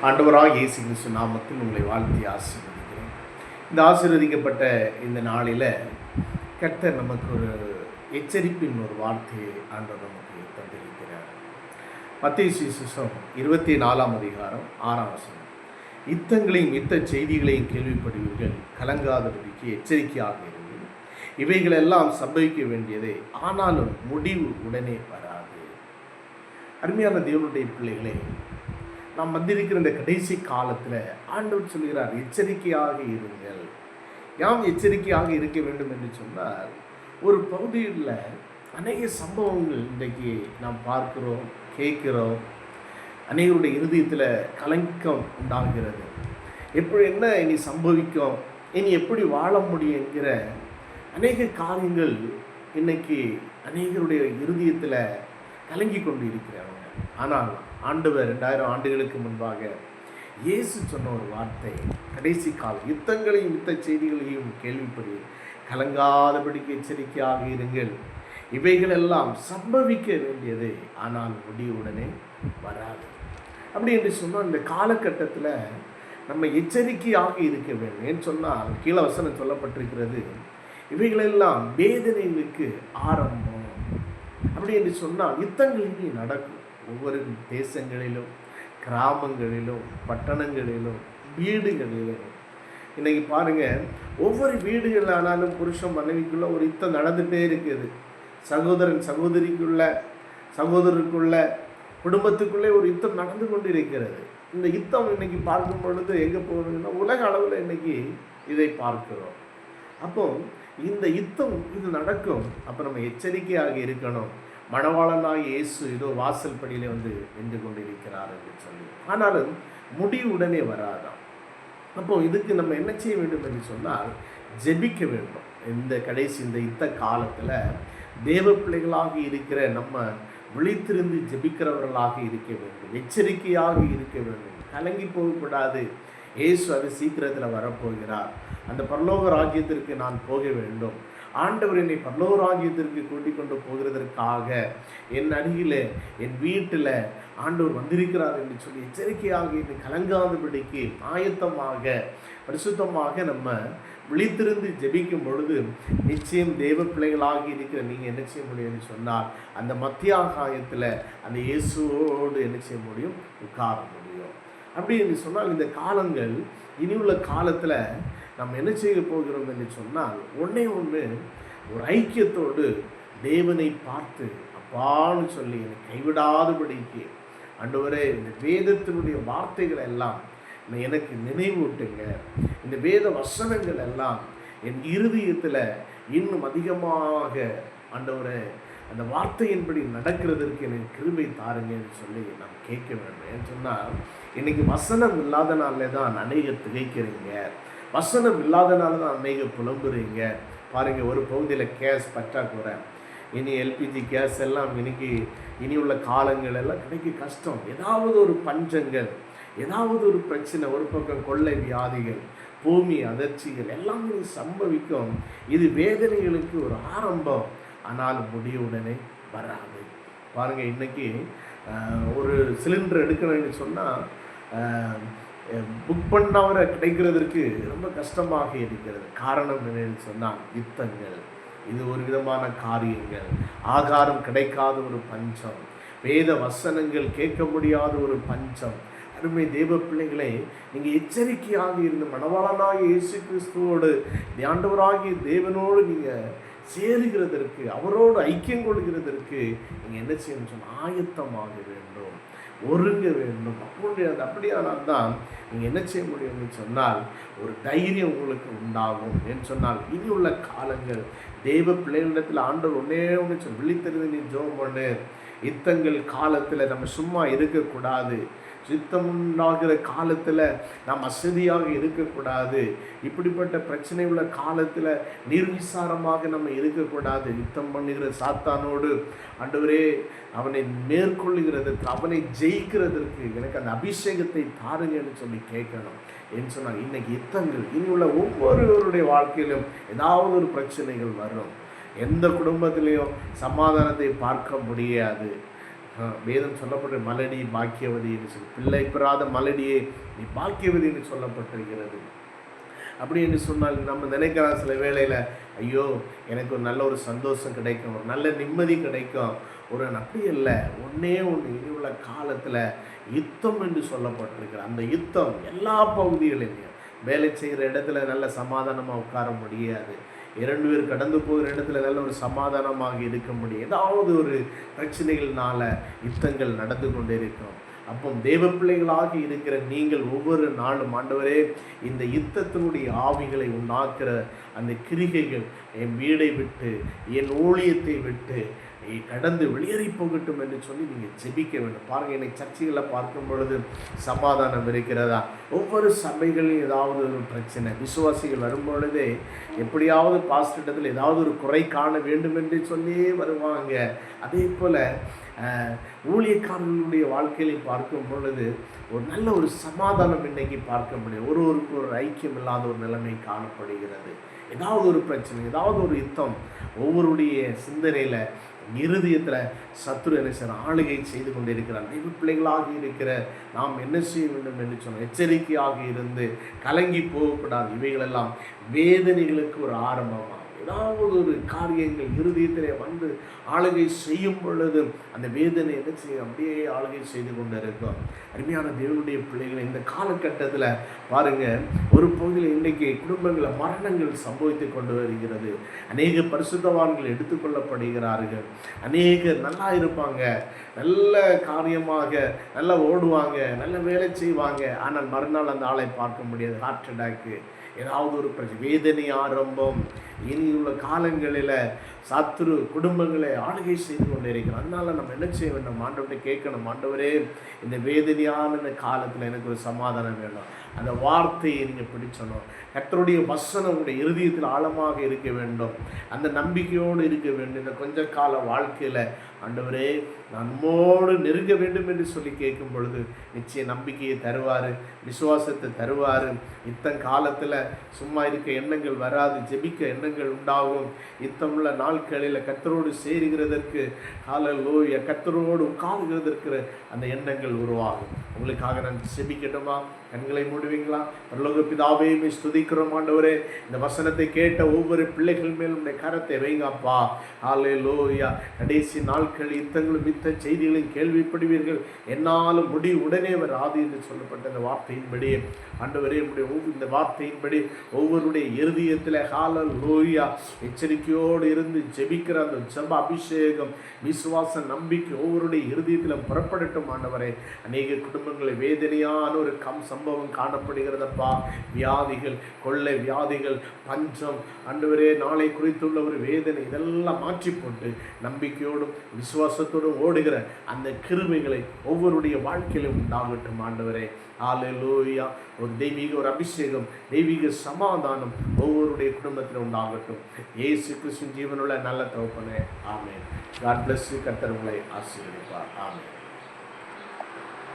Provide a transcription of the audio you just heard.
ஆண்டவராக இயேசு கிறிஸ்து நாமத்தில் உங்களை வாழ்த்தி ஆசீர்வதிக்கிறேன். இந்த ஆசீர்வதிக்கப்பட்ட இந்த நாளில் கர்த்தர் நமக்கு ஒரு எச்சரிப்பின் ஒரு வார்த்தையை ஆண்டவர் நமக்கு தந்திருக்கிறார். மத்தேயு சுவிசேஷம் 24ஆம் அதிகாரம் 6ஆம் வசனம். யுத்தங்களையும் யுத்த செய்திகளையும் கேள்விப்படுவீர்கள், கலங்காதபடிக்கு எச்சரிக்கையாக இருங்கள். இவைகளெல்லாம் சம்பவிக்க வேண்டியதே, ஆனாலும் முடிவு உடனே வராது. அருமையான தேவனுடைய பிள்ளைகளே, நாம் வந்திருக்கிற இந்த கடைசி காலத்தில் ஆண்டவர் சொல்கிறார், எச்சரிக்கையாக இருங்கள். யாம் எச்சரிக்கையாக இருக்க வேண்டும் என்று சொன்னால், ஒரு பகுதியில் அநேக சம்பவங்கள் இன்றைக்கு நாம் பார்க்கிறோம், கேட்கிறோம். அநேகருடைய இருதயத்தில் கலக்கம் உண்டாகிறது. என்ன இனி சம்பவிக்கும், இனி எப்படி வாழ முடியும் என்கிற அநேக காரியங்கள் இன்னைக்கு அநேகருடைய இருதயத்தில் கலங்கி கொண்டு இருக்கிறாங்க. ஆனால் ஆண்டவர் 2000 ஆண்டுகளுக்கு முன்பாக இயேசு சொன்ன ஒரு வார்த்தை, கடைசி காலம் யுத்தங்களையும் யுத்த செய்திகளையும் கேள்விப்படி கலங்காதபடிக்கு எச்சரிக்கையாக இருங்கள். இவைகளெல்லாம் சம்பவிக்க வேண்டியது, ஆனால் முடிவுடனே வராது. அப்படி என்று சொன்னால் இந்த காலகட்டத்தில் நம்ம எச்சரிக்கையாக இருக்க வேண்டும். ஏன்னு சொன்னால் கீழ வசனம் சொல்லப்பட்டிருக்கிறது, இவைகளெல்லாம் வேதனைகளுக்கு ஆரம்பம். அப்படி என்று சொன்னால் யுத்தங்கள் இனி நடக்கும். ஒவ்வொரு தேசங்களிலும், கிராமங்களிலும், பட்டணங்களிலும், வீடுகளிலும். இன்றைக்கி பாருங்கள், ஒவ்வொரு வீடுகளானாலும் புருஷன் மனைவிக்குள்ள ஒரு யுத்தம் நடந்துகிட்டே இருக்குது. சகோதரன் சகோதரிக்குள்ள, சகோதரருக்குள்ள, குடும்பத்துக்குள்ளே ஒரு யுத்தம் நடந்து கொண்டு இருக்கிறது. இந்த யுத்தம் இன்னைக்கு பார்க்கும் பொழுது எங்கே போகுதுன்னா, உலக அளவில் இன்னைக்கு இதை பார்க்கிறோம். அப்போ இந்த யுத்தம் இது நடக்கும். அப்போ நம்ம எச்சரிக்கையாக இருக்கணும். மணவாளனாய் இயேசு இதோ வாசல் படியிலே வந்து நின்று கொண்டிருக்கிறார் என்று சொல்லி. ஆனாலும் முடிவுடனே வராதாம். அப்போ இதுக்கு நம்ம என்ன செய்ய வேண்டும் என்று சொன்னால், ஜெபிக்க வேண்டும். இந்த கடைசி இந்த யுத்த காலத்தில் தேவ பிள்ளைகளாக இருக்கிற நம்ம விழித்திருந்து ஜெபிக்கிறவர்களாக இருக்க வேண்டும். எச்சரிக்கையாக இருக்க வேண்டும். கலங்கி போகக்கூடாது. இயேசு அது சீக்கிரத்தில் வரப்போகிறார். அந்த பரலோக ராஜ்யத்திற்கு நான் போக வேண்டும். ஆண்டவர் என்னை பரலோக ராஜ்யத்திற்கு கூட்டிக் கொண்டு போகிறதற்காக என் அருகில், என் வீட்டில் ஆண்டவர் வந்திருக்கிறார் என்று சொல்லி எச்சரிக்கையாக என்னை கலங்காதபடிக்கு ஆயத்தமாக பரிசுத்தமாக நம்ம விழித்திருந்து ஜெபிக்கும் பொழுது நிச்சயம் தேவ பிள்ளைகளாக இருக்கிற நீங்கள் என்ன செய்ய முடியும்னு சொன்னால், அந்த மத்தியாகாயத்தில் அந்த இயேசுவோடு என்ன செய்ய முடியும், உட்கார முடியும். அப்படி என்று சொன்னால் இந்த காலங்கள் இனியுள்ள காலத்தில் நம்ம என்ன செய்ய போகிறோம் என்று சொன்னால், ஒன்று ஒரு ஐக்கியத்தோடு தேவனை பார்த்து அப்பான்னு சொல்லி என்னை கைவிடாதபடிக்கு ஆண்டவரே இந்த வேதத்தினுடைய வார்த்தைகள் எல்லாம் எனக்கு நினைவூட்டுங்க. இந்த வேத வசனங்கள் எல்லாம் என் இருதயத்தில் இன்னும் அதிகமாக ஆண்டவரே அந்த வார்த்தையின்படி நடக்கிறதற்கு எனக்கு கிருபை தாருங்கன்னு சொல்லி நாம் கேட்க வேண்டும். ஏன்னு சொன்னால் இன்றைக்கி வசனம் இல்லாதனாலே தான் அநேக திகைக்கிறீங்க. வசனம் இல்லாதனால தான் அநேக புலம்புறீங்க. பாருங்கள், ஒரு பகுதியில் கேஸ் பற்றாக்குறை. இனி எல்பிஜி கேஸ் எல்லாம் இனி உள்ள காலங்கள் எல்லாம் கிடைக்க கஷ்டம். ஏதாவது ஒரு பஞ்சங்கள், ஏதாவது ஒரு பிரச்சனை, ஒரு பக்கம் கொள்ளை வியாதிகள், பூமி அதிர்ச்சிகள் எல்லாமே சம்பவிக்கும். இது வேதனைகளுக்கு ஒரு ஆரம்பம், ஆனால் முடிவுடனே வராது. பாருங்கள், இன்றைக்கி ஒரு சிலிண்டர் எடுக்கணும்னு சொன்னால் புக் பண்ணவரை கிடைக்கிறதுக்கு ரொம்ப கஷ்டமாக இருக்கிறது. காரணம் என்னன்னு சொன்னால் யுத்தங்கள், இது ஒரு விதமான காரியங்கள், ஆகாரம் கிடைக்காத ஒரு பஞ்சம், வேத வசனங்கள் கேட்க முடியாத ஒரு பஞ்சம். அருமை தேவ பிள்ளைகளே, நீங்கள் எச்சரிக்கையாக இருந்து மணவாளனாகிய இயேசு கிறிஸ்துவோடு ஆண்டவராகிய தேவனோடு நீங்கள் சேருகிறதற்கு, அவரோடு ஐக்கியம் கொள்கிறதற்கு நீங்கள் என்ன செய்யணும் சொன்னால், ஆயத்தமாக வேண்டும், ஒருங்க வேண்டும். அப்படியானால் தான் நீங்கள் என்ன செய்ய முடியும்னு சொன்னால், ஒரு தைரியம் உங்களுக்கு உண்டாகும். என்று சொன்னால் இனி உள்ள காலங்கள் தேவ பிள்ளைகளிடத்தில் ஆண்டவர் ஒன்று சொல்லி விழித்திருந்து நீ ஜெபம் பண்ணு. யுத்தங்கள் காலத்தில் நம்ம சும்மா இருக்கக்கூடாது. யுத்தம் உண்டாகிற காலத்தில் நாம் அசதியாக இருக்கக்கூடாது. இப்படிப்பட்ட பிரச்சனை உள்ள காலத்தில் நிர்விசாரமாக நம்ம இருக்கக்கூடாது. யுத்தம் பண்ணுகிற சாத்தானோடு ஆண்டவரே அவனை மேற்கொள்ளுகிறதற்கு, அவனை ஜெயிக்கிறதற்கு எனக்கு அந்த அபிஷேகத்தை தாருங்கன்னு சொல்லி கேட்கணும். என்று சொன்னால் இன்றைக்கி யுத்தங்கள் இனி உள்ள ஒவ்வொருவருடைய வாழ்க்கையிலும் ஏதாவது ஒரு பிரச்சனைகள் வரும். எந்த குடும்பத்திலையும் சமாதானத்தை பார்க்க முடியாது. வேதம் சொல்லப்பட்ட மலடி பாக்கியவதி என்று சொல்லி, பிள்ளை பெறாத மலடியே நீ பாக்கியவதி என்று சொல்லப்பட்டிருக்கிறது. அப்படி என்று சொன்னால் நம்ம நினைக்கலாம் சில வேளையில், ஐயோ எனக்கு ஒரு நல்ல ஒரு சந்தோஷம் கிடைக்கும், ஒரு நல்ல நிம்மதி கிடைக்கும். அப்படி இல்லை, ஒன்றே ஒன்று, இனி உள்ள காலத்தில் யுத்தம் என்று சொல்லப்பட்டிருக்கிற அந்த யுத்தம் எல்லா பகுதிகளிலையும். வேலை செய்கிற இடத்துல நல்ல சமாதானமாக உட்கார முடியாது. 2 பேர் கடந்து போகிற இடத்துல நல்ல ஒரு சமாதானமாக இருக்க முடியும். ஏதாவது ஒரு பிரச்சனைகள்னால யுத்தங்கள் நடந்து கொண்டே இருக்கும். அப்போ தேவ பிள்ளைகளாக இருக்கிற நீங்கள் ஒவ்வொரு நாளும், ஆண்டவரே இந்த யுத்தத்தினுடைய ஆவிகளை உண்டாக்குற அந்த கிரிகைகள் என் வீடை விட்டு, என் ஊழியத்தை விட்டு கடந்து வெளியேறி போகட்டும் என்று சொல்லி நீங்கள் ஜெபிக்க வேண்டும். பாருங்கள், இன்னைக்கு சர்ச்சைகளில் பார்க்கும் பொழுது சமாதானம் இருக்கிறதா? ஒவ்வொரு சபைகளையும் ஏதாவது ஒரு பிரச்சனை, விசுவாசிகள் வரும்பொழுதே எப்படியாவது பாஸ்டரிடத்தில் ஏதாவது ஒரு குறை காண வேண்டும் என்று சொல்லியே வருவாங்க. அதே போல் ஊழியக்காரர்களுடைய வாழ்க்கையிலையும் பார்க்கும் பொழுது ஒரு நல்ல ஒரு சமாதானம் இன்னைக்கு பார்க்க முடியும். ஒருவருக்கு ஒரு ஐக்கியம் இல்லாத ஒரு நிலைமை காணப்படுகிறது. ஏதாவது ஒரு பிரச்சனை, ஏதாவது ஒரு யுத்தம் ஒவ்வொருடைய சிந்தனையில், இருதயத்தில் சத்துரு என்ன செய்ய ஆளுகை செய்து கொண்டிருக்கிறார். தெய்வ பிள்ளைகளாக இருக்கிற நாம் என்ன செய்ய வேண்டும் என்று சொன்னால், எச்சரிக்கையாக இருந்து கலங்கி போகக்கூடாது. இவைகளெல்லாம் வேதனைகளுக்கு ஒரு ஆரம்பமாக, ஏதாவது ஒரு காரியங்கள் இருதயத்திலே வந்து ஆளுகை செய்யும் பொழுது அந்த வேதனை என்ன செய்யும், அப்படியே ஆளுகை செய்து கொண்டு இருக்கும். அருமையான தேவனுடைய பிள்ளைகளை, இந்த காலகட்டத்தில் பாருங்கள், ஒரு பகுதியில் இன்றைக்கி குடும்பங்களில் மரணங்கள் சம்பவித்து கொண்டு வருகிறது. அநேக பரிசுத்தவான்கள் எடுத்துக்கொள்ளப்படுகிறார்கள். அநேகர் நல்லா இருப்பாங்க, நல்ல காரியமாக நல்லா ஓடுவாங்க, நல்ல வேலை செய்வாங்க. ஆனால் மறுநாள் அந்த ஆளை பார்க்க முடியாது, ஹார்ட் அட்டாக்கு, ஏதாவது ஒரு பிரச்சனை, வேதனை ஆரம்பம். இனியுள்ள காலங்களில் சத்துரு குடும்பங்களை ஆளுகை செய்து கொண்டு இருக்கிறோம். அதனால் நம்ம என்ன செய்ய வேண்டும்? ஆண்டவர்கிட்ட கேட்கணும், ஆண்டவரே இந்த வேதனையான இந்த காலத்தில் எனக்கு ஒரு சமாதானம் வேணும். அந்த வார்த்தையை நீங்கள் பிடிச்சணும். கர்த்தருடைய வசனம் உங்களுடைய இருதயத்தில் ஆழமாக இருக்க வேண்டும். அந்த நம்பிக்கையோடு இருக்க வேண்டும். இந்த கொஞ்ச கால வாழ்க்கையில் ஆண்டவரே நம்மோடு நெருங்க வேண்டும் என்று சொல்லி கேட்கும் பொழுது நிச்சய நம்பிக்கையை தருவார், விசுவாசத்தை தருவார். இத்தனை காலத்தில் சும்மா இருக்க எண்ணங்கள் வராது, ஜெபிக்க எண்ணங்கள் உண்டாகும். இத்தமுள்ள நாட்களில் கர்த்தரோடு சேருகிறதற்கு, ஹல்லேலூயா, கர்த்தரோடு உட்கார்கிறதற்கு அந்த எண்ணங்கள் உருவாகும். உங்களுக்காக நான் ஜெபிக்கட்டுமா? கண்களை மூடுவீங்களா? பரலோக பிதாவே, ஸ்துதிக்கிறோம் ஆண்டவரே. இந்த வசனத்தை கேட்ட ஒவ்வொரு பிள்ளைகள் மேலும் உடைய கரத்தை வைங்கப்பா. ஹல்லேலூயா. கடைசி நாட்கள் யுத்தங்களும் யுத்த செய்திகளையும் கேள்விப்படுவீர்கள், என்னாலும் முடிவு உடனே வராது என்று சொல்லப்பட்ட இந்த வார்த்தையின்படி ஆண்டவரே, இந்த வார்த்தையின்படி ஒவ்வொருடைய இருதயத்தில் ஹல்லேலூயா எச்சரிக்கையோடு இருந்து ஜெபிக்கிற அந்த ஜெப அபிஷேகம், விசுவாச நம்பிக்கை ஒவ்வொருடைய இருதயத்திலும் புறப்படட்டும் ஆண்டவரே. அநேக குடும்பங்களை வேதனையான ஒரு சம்பவம் காணப்படுகிறதப்பா. வியாதிகள், கொள்ளை வியாதிகள், பஞ்சம், ஆண்டவரே நாளை குறித்துள்ள ஒரு வேதனை, இதெல்லாம் மாற்றி போட்டு நம்பிக்கையோடும் விசுவாசத்தோடும் ஓடுகிற அந்த கிருபைகளை ஒவ்வொருடைய வாழ்க்கையிலும் உண்டாகட்டும் ஆண்டவரே. ஹல்லேலூயா. ஒரு தெய்வீக ஒரு அபிஷேகம், தெய்வீக சமாதானம் ஒவ்வொருடைய குடும்பத்தில் உண்டாகட்டும். இயேசு கிறிஸ்துவின் ஜீவனுள்ள நல்ல தகப்பனே, ஆமென். God bless you. கர்த்தர் உங்களை ஆசீர்வதிப்பார். ஆமென்.